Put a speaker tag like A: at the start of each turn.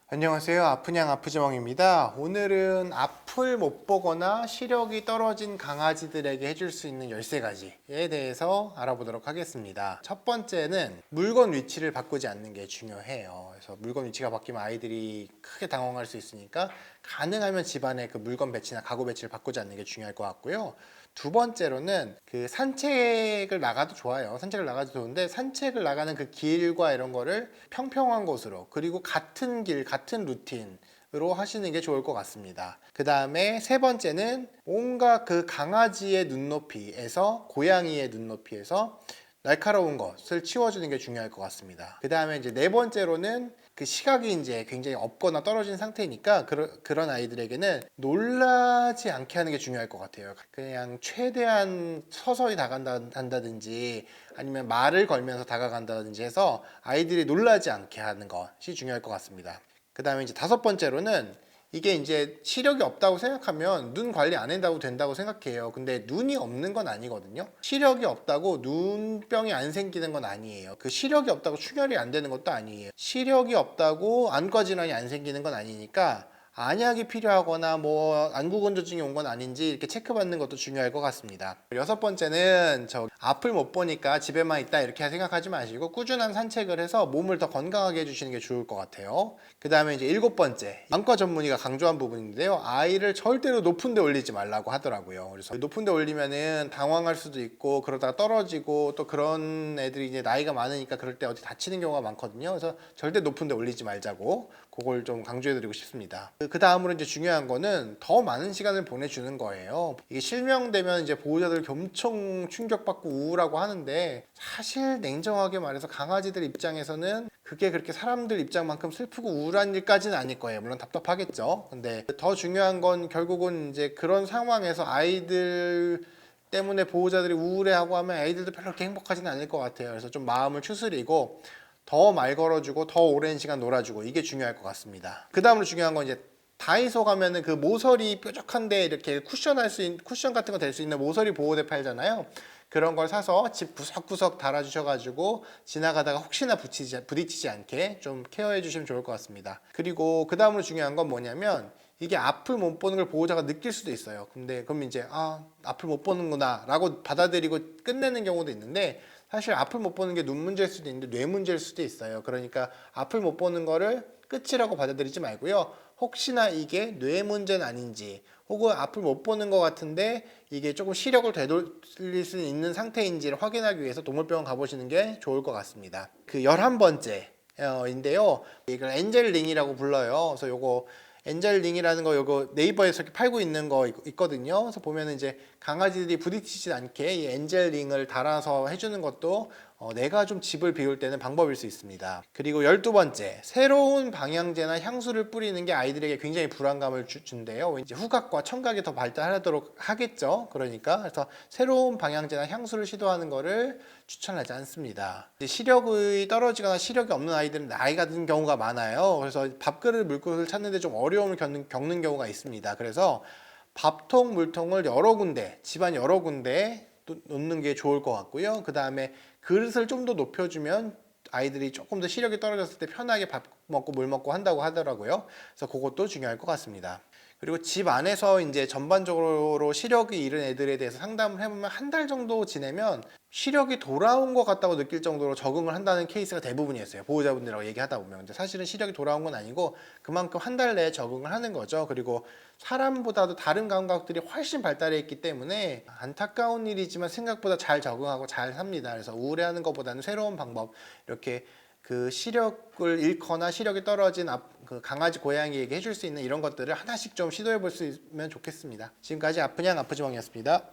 A: 안녕하세요. 아프냥 아프지멍입니다. 오늘은 앞을 못 보거나 시력이 떨어진 강아지들에게 해줄 수 있는 13가지에 대해서 알아보도록 하겠습니다. 첫 번째는 물건 위치를 바꾸지 않는 게 중요해요. 그래서 물건 위치가 바뀌면 아이들이 크게 당황할 수 있으니까 가능하면 집안에 그 물건 배치나 가구 배치를 바꾸지 않는 게 중요할 것 같고요. 두 번째로는 그 산책을 나가도 좋아요. 산책을 나가도 좋은데 산책을 나가는 그 길과 이런 거를 평평한 곳으로, 그리고 같은 길, 같은 루틴으로 하시는 게 좋을 것 같습니다. 그 다음에 세 번째는 뭔가 그 강아지의 눈높이에서 고양이의 눈높이에서 날카로운 것을 치워주는 게 중요할 것 같습니다. 그 다음에 이제 네 번째로는 그 시각이 이제 굉장히 없거나 떨어진 상태니까 그런 아이들에게는 놀라지 않게 하는 게 중요할 것 같아요. 그냥 최대한 서서히 다가간다든지 아니면 말을 걸면서 다가간다든지 해서 아이들이 놀라지 않게 하는 것이 중요할 것 같습니다. 그 다음에 이제 다섯 번째로는 이게 이제 시력이 없다고 생각하면 눈 관리 안 한다고 된다고 생각해요. 근데 눈이 없는 건 아니거든요. 시력이 없다고 눈병이 안 생기는 건 아니에요. 그 시력이 없다고 충혈이 안 되는 것도 아니에요. 시력이 없다고 안과 질환이 안 생기는 건 아니니까 안약이 필요하거나 뭐 안구건조증이 온 건 아닌지 이렇게 체크받는 것도 중요할 것 같습니다. 여섯 번째는 앞을 못 보니까 집에만 있다 이렇게 생각하지 마시고 꾸준한 산책을 해서 몸을 더 건강하게 해주시는 게 좋을 것 같아요. 그 다음에 이제 일곱 번째, 안과 전문의가 강조한 부분인데요. 아이를 절대로 높은 데 올리지 말라고 하더라고요. 그래서 높은 데 올리면은 당황할 수도 있고 그러다가 떨어지고 또 그런 애들이 이제 나이가 많으니까 그럴 때 어디 다치는 경우가 많거든요. 그래서 절대 높은 데 올리지 말자고 그걸 좀 강조해드리고 싶습니다. 그 다음으로 이제 중요한 거는 더 많은 시간을 보내주는 거예요. 이게 실명되면 이제 보호자들 엄청 충격받고 우울하고 하는데 사실 냉정하게 말해서 강아지들 입장에서는 그게 그렇게 사람들 입장만큼 슬프고 우울한 일까지는 아닐 거예요. 물론 답답하겠죠. 근데 더 중요한 건 결국은 이제 그런 상황에서 아이들 때문에 보호자들이 우울해하고 하면 아이들도 별로 그렇게 행복하지는 않을 것 같아요. 그래서 좀 마음을 추스리고 더 말 걸어주고 더 오랜 시간 놀아주고 이게 중요할 것 같습니다. 그 다음으로 중요한 건 이제 다이소 가면은 그 모서리 뾰족한데 이렇게 쿠션 같은 거 될 수 있는 모서리 보호대 팔잖아요. 그런 걸 사서 집 구석구석 달아주셔가지고 지나가다가 혹시나 부딪히지 않게 좀 케어해 주시면 좋을 것 같습니다. 그리고 그 다음으로 중요한 건 뭐냐면 이게 앞을 못 보는 걸 보호자가 느낄 수도 있어요. 근데 그럼 이제 앞을 못 보는구나 라고 받아들이고 끝내는 경우도 있는데 사실 앞을 못 보는 게 눈 문제일 수도 있는데 뇌 문제일 수도 있어요. 그러니까 앞을 못 보는 거를 끝이라고 받아들이지 말고요. 혹시나 이게 뇌 문제는 아닌지 혹은 앞을 못 보는 것 같은데 이게 조금 시력을 되돌릴 수 있는 상태인지를 확인하기 위해서 동물병원 가보시는 게 좋을 것 같습니다. 그 11번째 인데요. 이걸 엔젤링이라고 불러요. 그래서 요거 엔젤링이라는 거 요거 네이버에서 이렇게 팔고 있는 거 있거든요. 그래서 보면은 이제 강아지들이 부딪히지 않게 이 엔젤링을 달아서 해주는 것도 내가 좀 집을 비울 때는 방법일 수 있습니다. 그리고 12번째, 새로운 방향제나 향수를 뿌리는 게 아이들에게 굉장히 불안감을 준대요. 이제 후각과 청각이 더 발달하도록 하겠죠. 그래서 새로운 방향제나 향수를 시도하는 거를 추천하지 않습니다. 시력이 떨어지거나 시력이 없는 아이들은 나이가 든 경우가 많아요. 그래서 밥그릇 물그릇을 찾는데 좀 어려움을 겪는 경우가 있습니다. 그래서 밥통, 물통을 여러 군데, 집안 여러 군데 놓는 게 좋을 것 같고요. 그 다음에 그릇을 좀 더 높여주면 아이들이 조금 더 시력이 떨어졌을 때 편하게 밥 먹고 물 먹고 한다고 하더라고요. 그래서 그것도 중요할 것 같습니다. 그리고 집 안에서 이제 전반적으로 시력이 잃은 애들에 대해서 상담을 해보면 한 달 정도 지내면 시력이 돌아온 것 같다고 느낄 정도로 적응을 한다는 케이스가 대부분이었어요. 보호자분들하고 얘기하다 보면. 근데 사실은 시력이 돌아온 건 아니고 그만큼 한 달 내에 적응을 하는 거죠. 그리고 사람보다도 다른 감각들이 훨씬 발달해 있기 때문에 안타까운 일이지만 생각보다 잘 적응하고 잘 삽니다. 그래서 우울해하는 것보다는 새로운 방법, 이렇게 그 시력을 잃거나 시력이 떨어진 그 강아지 고양이에게 해줄 수 있는 이런 것들을 하나씩 좀 시도해 볼 수 있으면 좋겠습니다. 지금까지 아프냥 아프지멍이었습니다.